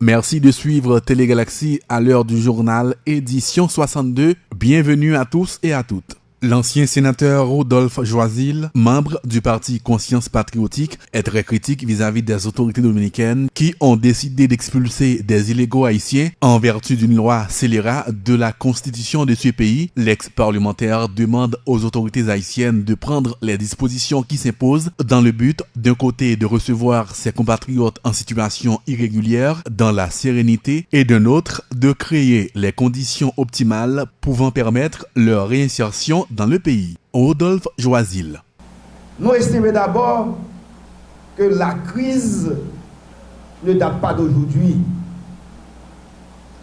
Merci de suivre Télégalaxie à l'heure du journal, édition 62. Bienvenue à tous et à toutes. L'ancien sénateur Rodolphe Joisil, membre du parti Conscience Patriotique, est très critique vis-à-vis des autorités dominicaines qui ont décidé d'expulser des illégaux haïtiens en vertu d'une loi scélérate de la constitution de ce pays. L'ex-parlementaire demande aux autorités haïtiennes de prendre les dispositions qui s'imposent dans le but, d'un côté, de recevoir ses compatriotes en situation irrégulière dans la sérénité et d'un autre, de créer les conditions optimales pouvant permettre leur réinsertion dans le pays. Rodolphe Joisil. Nous estimons d'abord que la crise ne date pas d'aujourd'hui.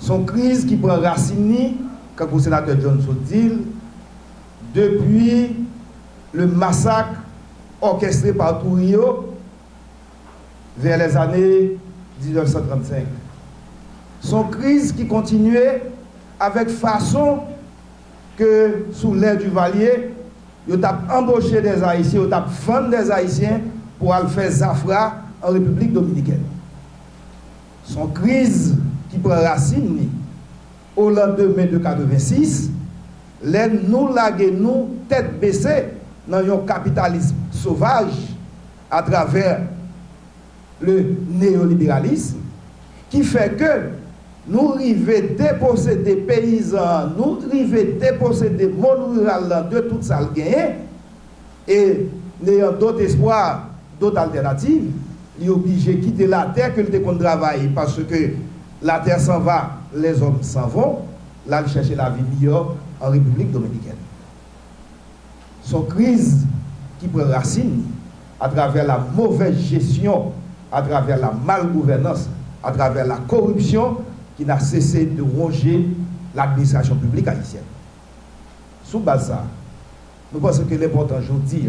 Son crise qui prend racine, comme le sénateur Johnson dit, depuis le massacre orchestré par Trujillo vers les années 1935. Son crise qui continuait avec façon que sous l'air du Valier, ils ont embauché des Haïtiens, ils ont vendu des Haïtiens pour aller faire Zafra en République dominicaine. Son crise qui prend racine au lendemain de 86, nous laguons nous tête baissée dans un capitalisme sauvage à travers le néolibéralisme qui fait que nous arrivons déposséder paysans, nous arrivons déposséder le monde rural de tout ça le gagné et n'ayant d'autres espoirs, d'autres alternatives, il est obligé de quitter la terre que le travail parce que la terre s'en va, les hommes s'en vont, là il chercher la vie meilleure en République dominicaine. Son crise qui prend racine à travers la mauvaise gestion, à travers la malgouvernance, à travers la corruption qui n'a cessé de ronger l'administration publique haïtienne. Sous base ça, nous pensons que l'important aujourd'hui,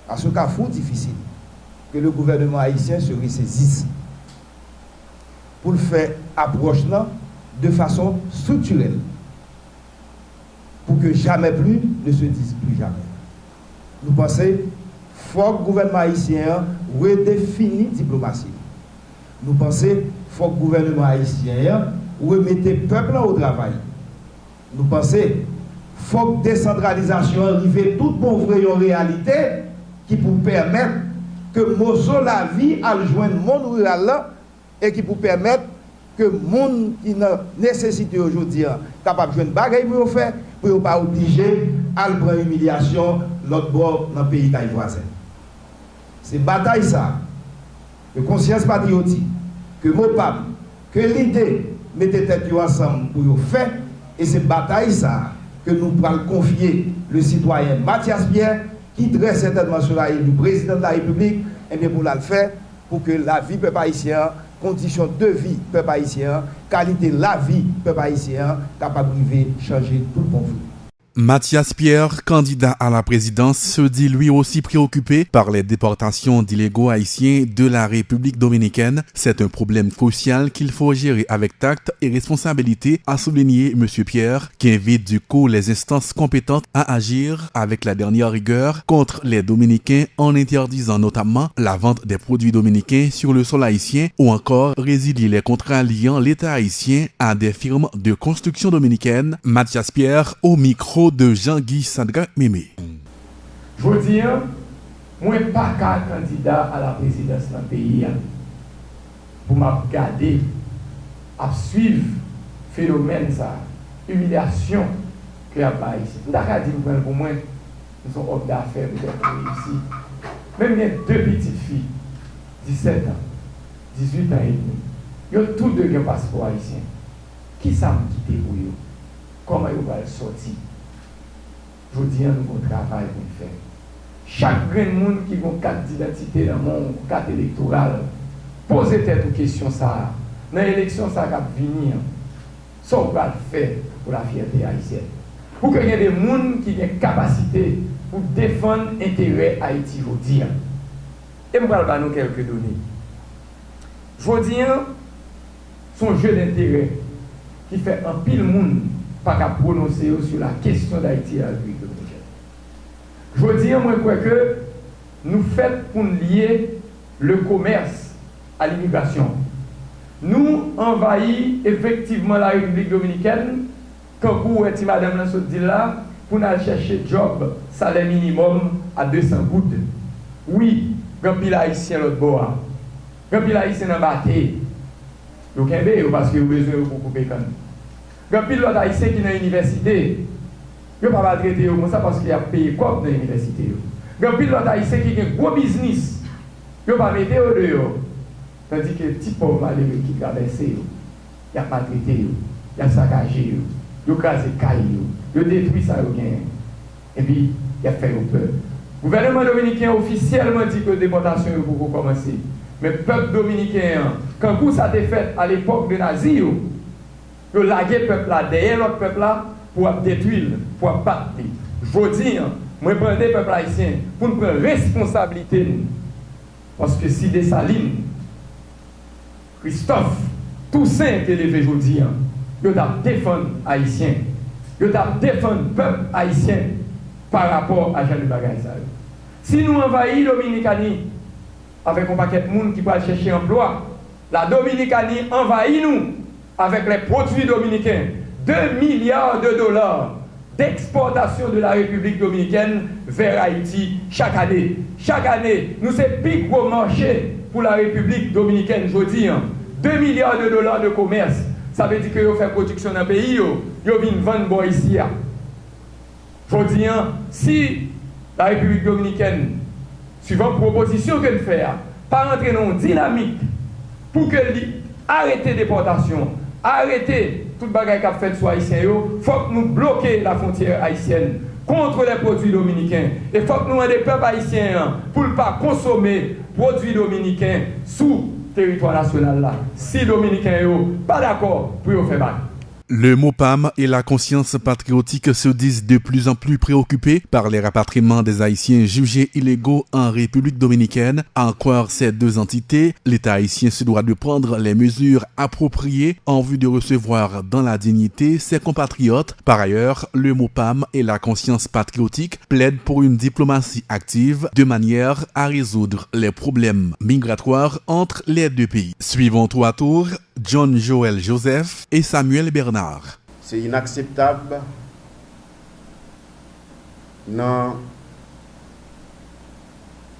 à ce cas fou difficile, que le gouvernement haïtien se ressaisisse pour le faire approche de façon structurelle, pour que jamais plus ne se dise plus jamais. Nous pensons qu'il faut que le gouvernement haïtien redéfinisse la diplomatie. Nous pensons qu'il faut que le gouvernement haïtien remette le peuple au travail. Nous pensons qu'il faut que la décentralisation arrive tout bon vrai en réalité qui pour permettre que Mozo la vie à joindre le monde rural et qui pour permettre que le monde qui a nécessité aujourd'hui capable de jouer une bagaille pour faire, pour ne pas obliger à prendre humiliation l'autre bord dans le pays voisin. C'est bataille ça, que conscience patriotique, que MOPAM, que l'idée mettez tête ensemble pour faire, et c'est bataille ça que nous allons confier le citoyen Mathias Pierre, qui très certainement sera élu président de la République, et bien pour le faire, pour que la vie peuple haïtien, conditions de vie peuple haïtien, qualité de la vie peuple haïtien, capable de changer tout le conflit. Mathias Pierre, candidat à la présidence, se dit lui aussi préoccupé par les déportations d'illégaux haïtiens de la République dominicaine. C'est un problème crucial qu'il faut gérer avec tact et responsabilité, a souligné M. Pierre, qui invite du coup les instances compétentes à agir avec la dernière rigueur contre les Dominicains en interdisant notamment la vente des produits dominicains sur le sol haïtien ou encore résilier les contrats liant l'État haïtien à des firmes de construction dominicaines. Mathias Pierre au micro de Jean-Guy Sandra-Mémé. Je veux dire, moi, je ne suis pas candidat à la présidence d'un pays pour me regarder, à suivre le phénomène, ça, humiliation que y a pas ici. Je ne sais pas dire pour moi, nous sommes hommes d'affaires pour réussir. Même les deux petites filles, 17 ans, 18 ans et demi, ils ont tous deux un passeport haïtien. Qui ça m'a quitté pour eux? Comment ils vont sortir? Je dis, nous avons un travail pour faire. Chaque monde qui a une carte d'identité dans mon carte électorale, posez tête aux questions ça. Dans l'élection, ça va venir. Ça va le faire pour la fierté haïtienne. Pour qu'il y ait des gens qui ont une capacité pour défendre l'intérêt Haïti, je dis. Et je vais vous donner quelques données. Je dis, son jeu d'intérêt qui fait un pile monde pas qu'à prononcer sur la question d'Haïti à la République dominicaine. Je veux dire, moi, quoi que nous faisons pour lier le commerce à l'immigration. nous envahissons effectivement la République dominicaine, quand vous êtes madame là, dit là, pour aller chercher job, salaire minimum à 200 gouttes. Oui, quand il haïtien l'autre bois, quand il haïtien en bâté, vous avez parce que vous avez besoin de couper quand. Quand il l'autre haïtien qui est dans l'université, vous ne pouvez pas traiter comme ça parce qu'il a payé quoi dans l'université. Quand il l'autre haïtien qui a un gros business, vous ne pouvez pas mettre au dehors. Tandis que les petits pauvres malheureux qui traversent, il a maltraité, il a saccagé, il a crasé caillou, il a détruit ça. Et puis, il a fait peur. Le gouvernement dominicain officiellement dit que la déportation est pour commencer. Mais le peuple dominicain, quand ça a été fait à l'époque de Nazi, il a lagué le peuple là, derrière l'autre peuple là, pour détruire, pour battre. Je dis, moi je prends des peuples haïtiens pour nous prendre responsabilité. Parce que si Dessalines, Christophe, Toussaint est élevé aujourd'hui, il doit défendre les Haïtiens, il doit défendre le peuple haïtien par rapport à Jean de Bagay. Si nous envahissons la Dominicanie avec un paquet de monde qui peut chercher emploi, la Dominicanie envahit nous avec les produits dominicains. 2 milliards de dollars d'exportation de la République dominicaine vers Haïti chaque année. Chaque année, nous sommes plus gros marché pour la République dominicaine, je dis. 2 milliards de dollars de commerce. Ça veut dire que vous faites production dans le pays, vous venez vendre ici. Je dis, si la République dominicaine, suivant la proposition qu'elle fait, pas entrer dans une dynamique pour qu'elle arrête les déportations, arrêter toute bagaille qu'a fait sur haïtien, il faut que nous bloquions la frontière haïtienne contre les produits dominicains. Et il faut que nous ayons des peuples haïtiens pour ne pas consommer produits dominicains sous territoire national là. Si les Dominicains sont pas d'accord pour faire battre. Le MOPAM et la conscience patriotique se disent de plus en plus préoccupés par les rapatriements des Haïtiens jugés illégaux en République dominicaine. À en croire ces deux entités, l'État haïtien se doit de prendre les mesures appropriées en vue de recevoir dans la dignité ses compatriotes. Par ailleurs, le MOPAM et la conscience patriotique plaident pour une diplomatie active de manière à résoudre les problèmes migratoires entre les deux pays. Suivons tour à tour John Joël Joseph et Samuel Bernard. C'est inacceptable. Non,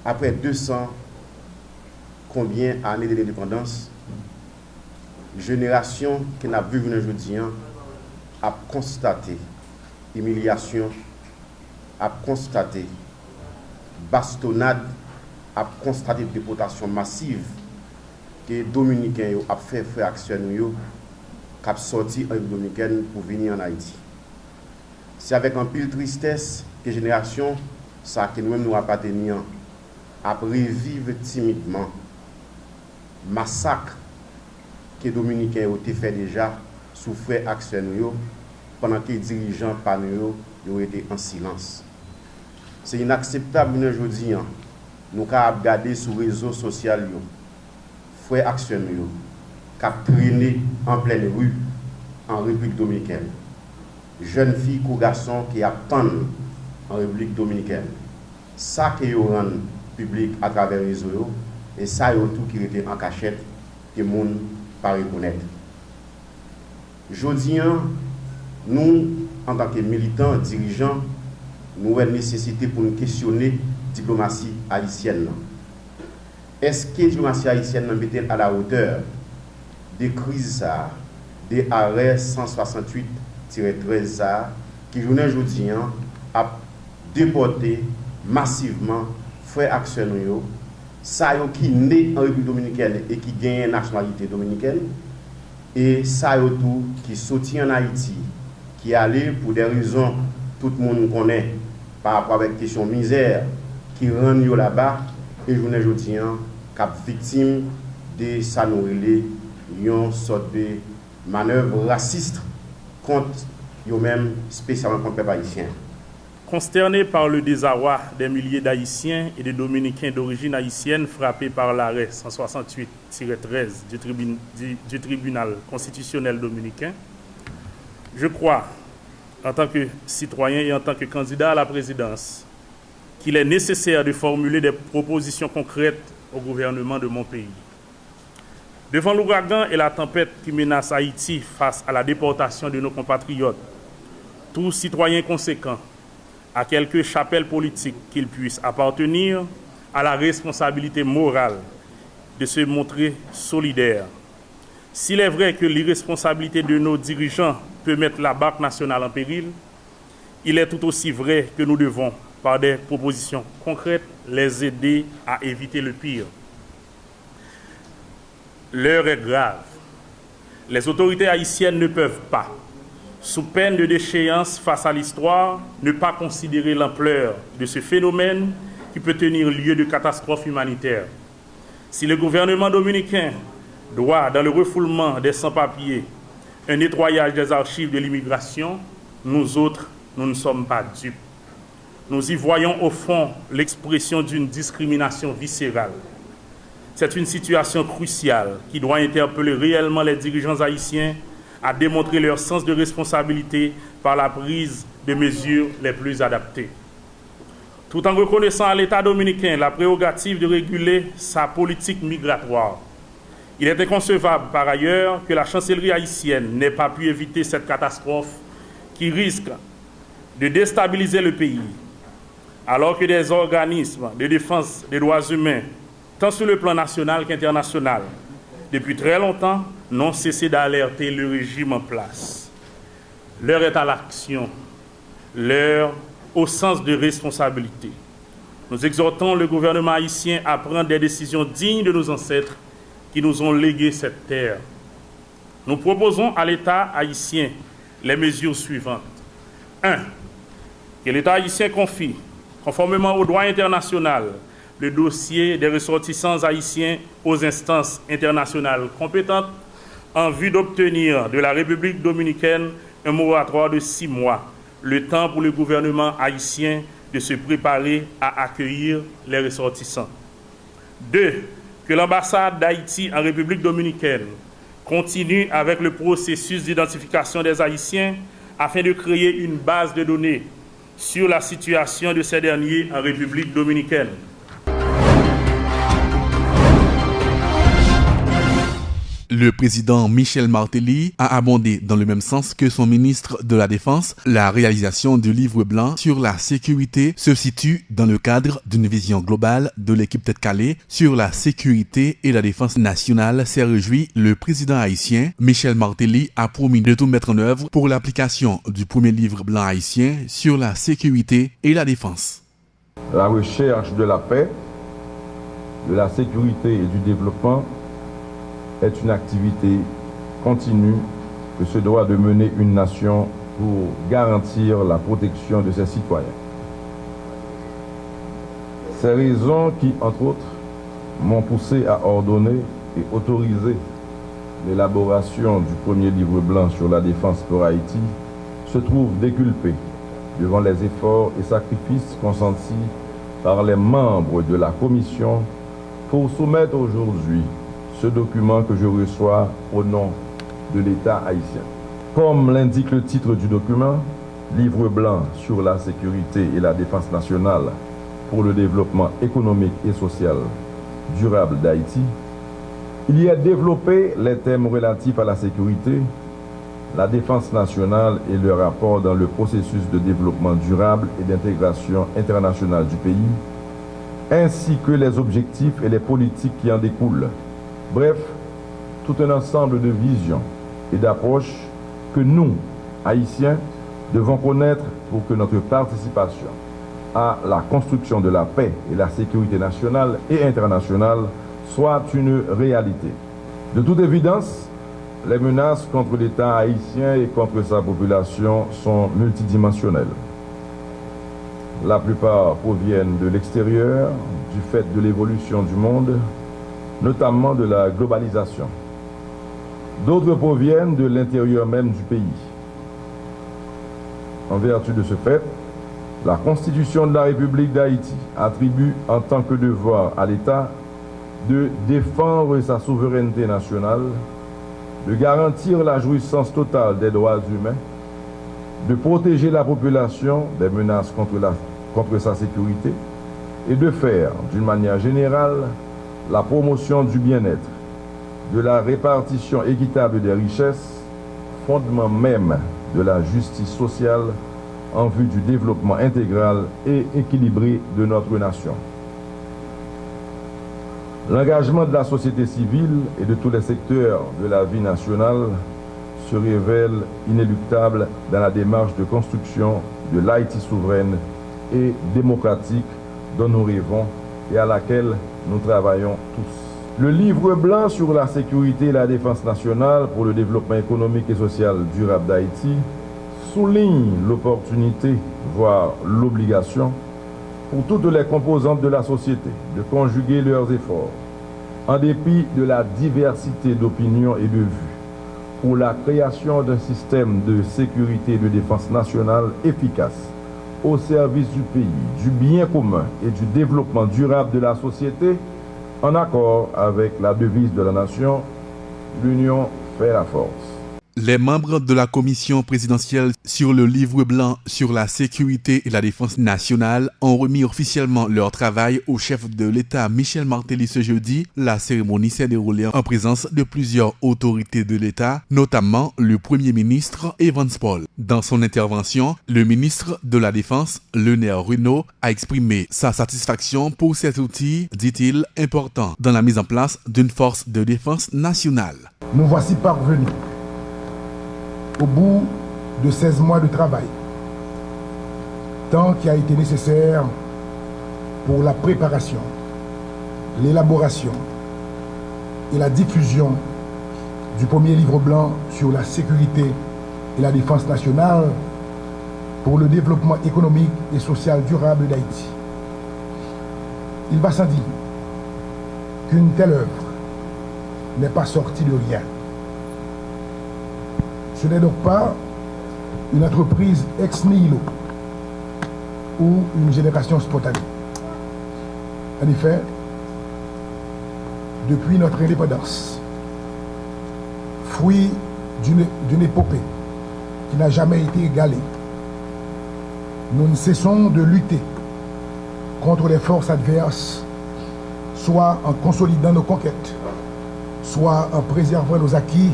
après 200 combien années de l'indépendance, génération qui n'a vu venir aujourd'hui a constaté humiliation, a constaté bastonnade, a constaté déportation massive que les Dominicains ont fait action qui ont sorti en République dominicaine pour venir en Haïti. C'est avec un pile tristesse que génération, ça que nous-mêmes nous appartenons, à revivre timidement massacre que les Dominicains ont fait déjà sous fait action pendant que les dirigeants parmi eux ont été en silence. C'est inacceptable aujourd'hui. Nous avons regardé sur les réseaux sociaux. Frères actionnaires qui ont traîné en pleine rue en République dominicaine. Jeunes filles ou garçons qui attendent en République dominicaine. Ça qui est rendu public à travers les réseaux et ça est tout qui était en cachette que le monde ne pas reconnaître. Aujourd'hui, nous, en tant que militants, dirigeants, nous avons nécessité pour nous questionner la diplomatie haïtienne. Est-ce que la diplomatie haïtienne est à la hauteur des crises, des arrêts 168-13 qui, aujourd'hui, a déporté massivement frères actionnaires, ça qui naît en République dominicaine et qui gagne nationalité dominicaine, et ça tout qui sortit en Haïti, qui allait pour des raisons tout le monde connaît par rapport à la question misère, qui rendent là-bas. Et je ne dis pas victime de ça une sorte de manœuvre raciste contre eux-mêmes, spécialement contre les peuple haïtien. Consterné par le désarroi des milliers d'Haïtiens et de Dominicains d'origine haïtienne frappés par l'arrêt 168-13 du tribunal constitutionnel dominicain, je crois, en tant que citoyen et en tant que candidat à la présidence, qu'il est nécessaire de formuler des propositions concrètes au gouvernement de mon pays. Devant l'ouragan et la tempête qui menacent Haïti face à la déportation de nos compatriotes, tout citoyen conséquent, à quelque chapelle politique qu'il puisse appartenir, a la responsabilité morale de se montrer solidaire. S'il est vrai que l'irresponsabilité de nos dirigeants peut mettre la barque nationale en péril, il est tout aussi vrai que nous devons, par des propositions concrètes, les aider à éviter le pire. L'heure est grave. Les autorités haïtiennes ne peuvent pas, sous peine de déchéance face à l'histoire, ne pas considérer l'ampleur de ce phénomène qui peut tenir lieu de catastrophe humanitaire. Si le gouvernement dominicain doit, dans le refoulement des sans-papiers, un nettoyage des archives de l'immigration, nous autres, nous ne sommes pas dupes. Nous y voyons au fond l'expression d'une discrimination viscérale. C'est une situation cruciale qui doit interpeller réellement les dirigeants haïtiens à démontrer leur sens de responsabilité par la prise de mesures les plus adaptées. Tout en reconnaissant à l'État dominicain la prérogative de réguler sa politique migratoire, il est inconcevable par ailleurs que la chancellerie haïtienne n'ait pas pu éviter cette catastrophe qui risque de déstabiliser le pays, alors que des organismes de défense des droits humains, tant sur le plan national qu'international, depuis très longtemps, n'ont cessé d'alerter le régime en place. L'heure est à l'action, l'heure au sens de responsabilité. Nous exhortons le gouvernement haïtien à prendre des décisions dignes de nos ancêtres qui nous ont légué cette terre. Nous proposons à l'État haïtien les mesures suivantes. 1. Que l'État haïtien confie, conformément au droit international, le dossier des ressortissants haïtiens aux instances internationales compétentes en vue d'obtenir de la République dominicaine un moratoire de 6 mois, le temps pour le gouvernement haïtien de se préparer à accueillir les ressortissants. 2. Que l'ambassade d'Haïti en République dominicaine continue avec le processus d'identification des Haïtiens afin de créer une base de données sur la situation de ces derniers en République dominicaine. Le président Michel Martelly a abondé dans le même sens que son ministre de la Défense. La réalisation du livre blanc sur la sécurité se situe dans le cadre d'une vision globale de l'équipe Tête Calée sur la sécurité et la défense nationale. S'est réjoui le président haïtien. Michel Martelly a promis de tout mettre en œuvre pour l'application du premier livre blanc haïtien sur la sécurité et la défense. La recherche de la paix, de la sécurité et du développement est une activité continue que se doit de mener une nation pour garantir la protection de ses citoyens. Ces raisons qui, entre autres, m'ont poussé à ordonner et autoriser l'élaboration du premier livre blanc sur la défense pour Haïti se trouvent déculpées devant les efforts et sacrifices consentis par les membres de la commission pour soumettre aujourd'hui ce document que je reçois au nom de l'État haïtien. Comme l'indique le titre du document, Livre blanc sur la sécurité et la défense nationale pour le développement économique et social durable d'Haïti, il y a développé les thèmes relatifs à la sécurité, la défense nationale et le rapport dans le processus de développement durable et d'intégration internationale du pays, ainsi que les objectifs et les politiques qui en découlent. Bref, tout un ensemble de visions et d'approches que nous, Haïtiens, devons connaître pour que notre participation à la construction de la paix et la sécurité nationale et internationale soit une réalité. De toute évidence, les menaces contre l'État haïtien et contre sa population sont multidimensionnelles. La plupart proviennent de l'extérieur, du fait de l'évolution du monde, notamment de la globalisation. D'autres proviennent de l'intérieur même du pays. En vertu de ce fait, la Constitution de la République d'Haïti attribue en tant que devoir à l'État de défendre sa souveraineté nationale, de garantir la jouissance totale des droits humains, de protéger la population des menaces contre sa sécurité et de faire, d'une manière générale, la promotion du bien-être, de la répartition équitable des richesses, fondement même de la justice sociale en vue du développement intégral et équilibré de notre nation. L'engagement de la société civile et de tous les secteurs de la vie nationale se révèle inéluctable dans la démarche de construction de l'Haïti souveraine et démocratique dont nous rêvons et à laquelle nous travaillons tous. Le livre blanc sur la sécurité et la défense nationale pour le développement économique et social durable d'Haïti souligne l'opportunité, voire l'obligation, pour toutes les composantes de la société de conjuguer leurs efforts, en dépit de la diversité d'opinions et de vues, pour la création d'un système de sécurité et de défense nationale efficace, au service du pays, du bien commun et du développement durable de la société, en accord avec la devise de la nation, l'union fait la force. Les membres de la commission présidentielle sur le livre blanc sur la sécurité et la défense nationale ont remis officiellement leur travail au chef de l'État Michel Martelly ce jeudi. La cérémonie s'est déroulée en présence de plusieurs autorités de l'État, notamment le Premier ministre Evans Paul. Dans son intervention, le ministre de la Défense, Léonard Renault, a exprimé sa satisfaction pour cet outil, dit-il, important dans la mise en place d'une force de défense nationale. Nous voici parvenus au bout de 16 mois de travail, temps qui a été nécessaire pour la préparation, l'élaboration et la diffusion du premier livre blanc sur la sécurité et la défense nationale pour le développement économique et social durable d'Haïti. Il va sans dire qu'une telle œuvre n'est pas sortie de rien. Ce n'est donc pas une entreprise ex nihilo ou une génération spontanée. En effet, depuis notre indépendance, fruit d'une épopée qui n'a jamais été égalée, nous ne cessons de lutter contre les forces adverses, soit en consolidant nos conquêtes, soit en préservant nos acquis,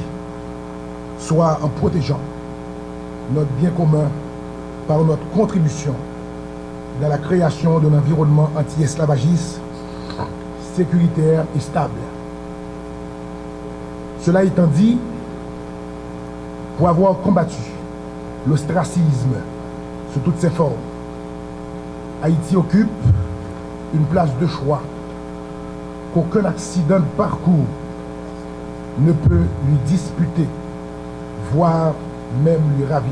soit en protégeant notre bien commun par notre contribution dans la création d'un environnement anti-esclavagiste, sécuritaire et stable. Cela étant dit, pour avoir combattu l'ostracisme sous toutes ses formes, Haïti occupe une place de choix qu'aucun accident de parcours ne peut lui disputer, voire même lui ravir.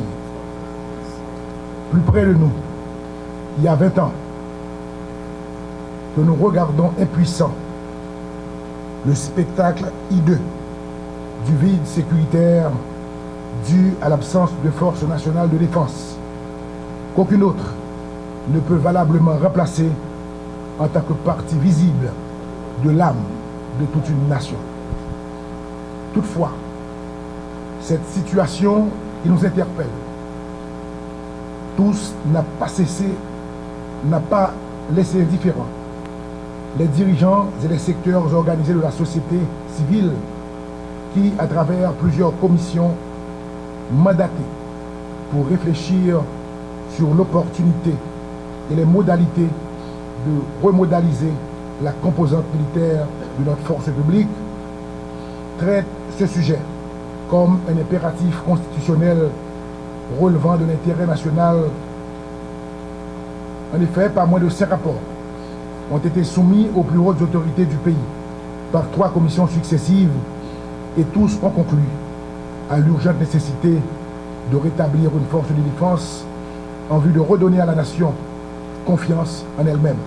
Plus près de nous, il y a 20 ans, que nous regardons impuissants le spectacle hideux du vide sécuritaire dû à l'absence de force nationale de défense, qu'aucune autre ne peut valablement remplacer en tant que partie visible de l'âme de toute une nation. Toutefois, cette situation qui nous interpelle, tous n'a pas laissé indifférents les dirigeants et les secteurs organisés de la société civile qui, à travers plusieurs commissions mandatées pour réfléchir sur l'opportunité et les modalités de remodaliser la composante militaire de notre force publique, traitent ce sujet comme un impératif constitutionnel relevant de l'intérêt national. En effet, pas moins de 5 rapports ont été soumis aux plus hautes autorités du pays par 3 commissions successives et tous ont conclu à l'urgente nécessité de rétablir une force de défense en vue de redonner à la nation confiance en elle-même.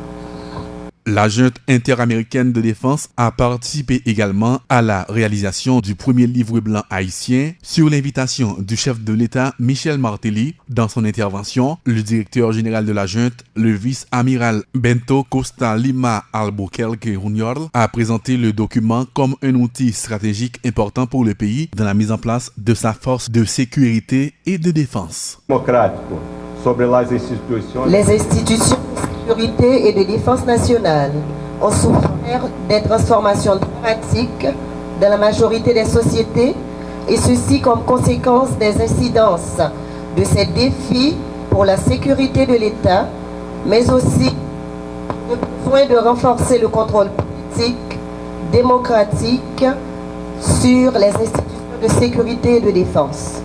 La junte interaméricaine de défense a participé également à la réalisation du premier livre blanc haïtien sur l'invitation du chef de l'État Michel Martelly. Dans son intervention, le directeur général de la junte, le vice-amiral Bento Costa Lima Albuquerque Jr., a présenté le document comme un outil stratégique important pour le pays dans la mise en place de sa force de sécurité et de défense. Les institutions de sécurité et de défense nationale ont souffert des transformations dramatiques dans la majorité des sociétés, et ceci comme conséquence des incidences de ces défis pour la sécurité de l'État, mais aussi le besoin de renforcer le contrôle politique, démocratique sur les institutions de sécurité et de défense.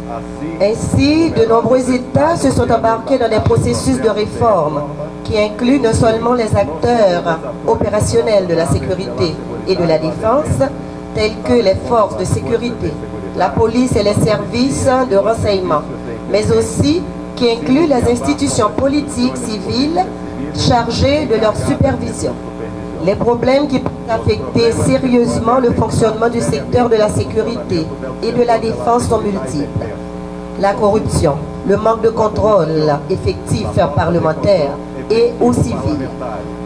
Ainsi, de nombreux États se sont embarqués dans des processus de réforme qui incluent non seulement les acteurs opérationnels de la sécurité et de la défense, tels que les forces de sécurité, la police et les services de renseignement, mais aussi qui incluent les institutions politiques civiles chargées de leur supervision. Les problèmes qui peuvent affecter sérieusement le fonctionnement du secteur de la sécurité et de la défense sont multiples. La corruption, le manque de contrôle effectif parlementaire et ou civil,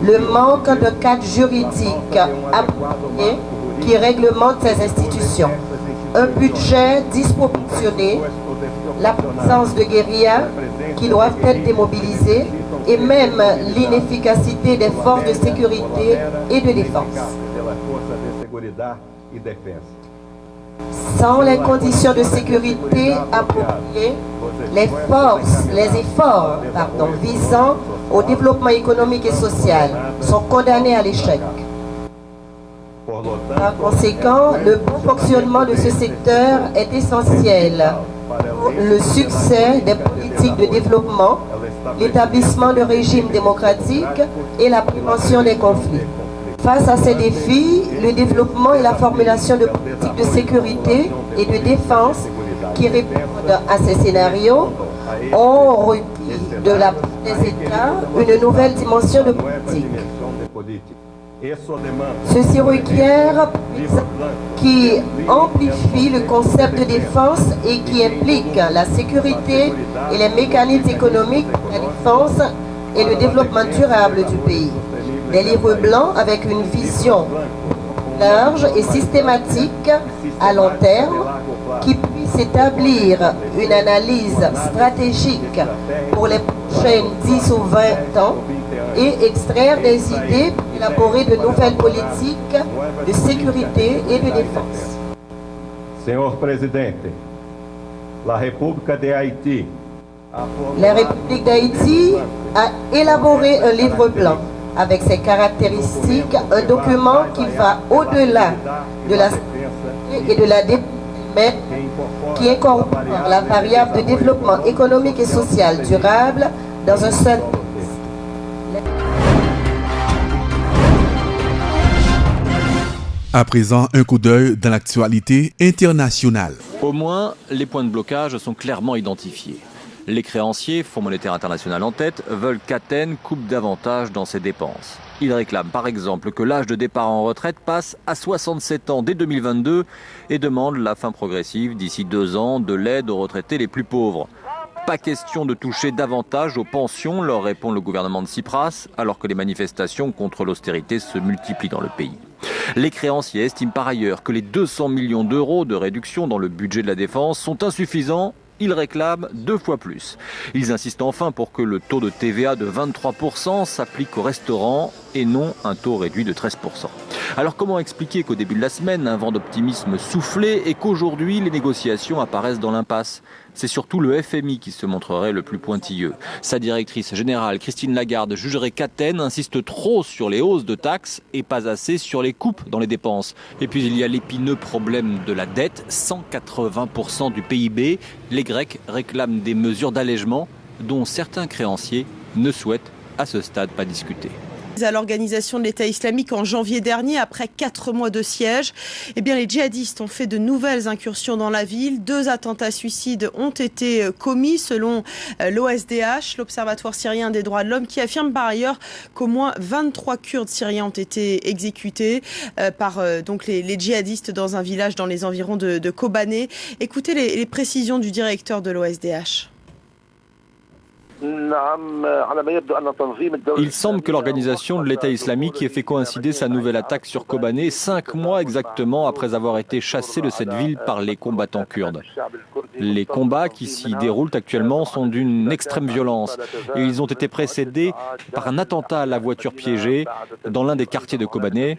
le manque de cadre juridique approprié qui réglemente ces institutions, un budget disproportionné, la présence de guérillas qui doivent être démobilisées et même l'inefficacité des forces de sécurité et de défense. Sans les conditions de sécurité appropriées, les efforts visant au développement économique et social sont condamnés à l'échec. Par conséquent, le bon fonctionnement de ce secteur est essentiel pour le succès des politiques de développement, l'établissement de régimes démocratiques et la prévention des conflits. Face à ces défis, le développement et la formulation de politiques de sécurité et de défense qui répondent à ces scénarios ont requis de la part des États une nouvelle dimension de politique. Ceci requiert qui amplifie le concept de défense et qui implique la sécurité et les mécanismes économiques de la défense et le développement durable du pays. Des livres blancs avec une vision large et systématique à long terme qui puisse établir une analyse stratégique pour les prochaines 10 ou 20 ans et extraire des idées pour élaborer de nouvelles politiques de sécurité et de défense. Senhor Presidente, la República de Haïti. La République d'Haïti a élaboré un livre blanc avec ses caractéristiques, un document qui va au-delà de la sécurité et de la défense, mais qui incorpore la variable de développement économique et social durable dans un seul. À présent, un coup d'œil dans l'actualité internationale. Au moins, les points de blocage sont clairement identifiés. Les créanciers, Fonds monétaire international en tête, veulent qu'Athènes coupe davantage dans ses dépenses. Ils réclament par exemple que l'âge de départ en retraite passe à 67 ans dès 2022 et demandent la fin progressive d'ici 2 ans de l'aide aux retraités les plus pauvres. Pas question de toucher davantage aux pensions, leur répond le gouvernement de Tsipras, alors que les manifestations contre l'austérité se multiplient dans le pays. Les créanciers estiment par ailleurs que les 200 millions d'euros de réduction dans le budget de la défense sont insuffisants. Ils réclament 2 fois plus. Ils insistent enfin pour que le taux de TVA de 23% s'applique aux restaurants et non un taux réduit de 13%. Alors comment expliquer qu'au début de la semaine, un vent d'optimisme soufflait et qu'aujourd'hui les négociations apparaissent dans l'impasse ? C'est surtout le FMI qui se montrerait le plus pointilleux. Sa directrice générale, Christine Lagarde, jugerait qu'Athènes insiste trop sur les hausses de taxes et pas assez sur les coupes dans les dépenses. Et puis il y a l'épineux problème de la dette, 180% du PIB. Les Grecs réclament des mesures d'allègement dont certains créanciers ne souhaitent à ce stade pas discuter. À l'organisation de l'État islamique en janvier dernier, après 4 mois de siège, les djihadistes ont fait de nouvelles incursions dans la ville. 2 attentats suicides ont été commis selon l'OSDH, l'Observatoire syrien des droits de l'homme, qui affirme par ailleurs qu'au moins 23 Kurdes syriens ont été exécutés par les djihadistes dans un village dans les environs de Kobané. Écoutez les précisions du directeur de l'OSDH. Il semble que l'organisation de l'État islamique ait fait coïncider sa nouvelle attaque sur Kobané 5 mois exactement après avoir été chassé de cette ville par les combattants kurdes. Les combats qui s'y déroulent actuellement sont d'une extrême violence et ils ont été précédés par un attentat à la voiture piégée dans l'un des quartiers de Kobané.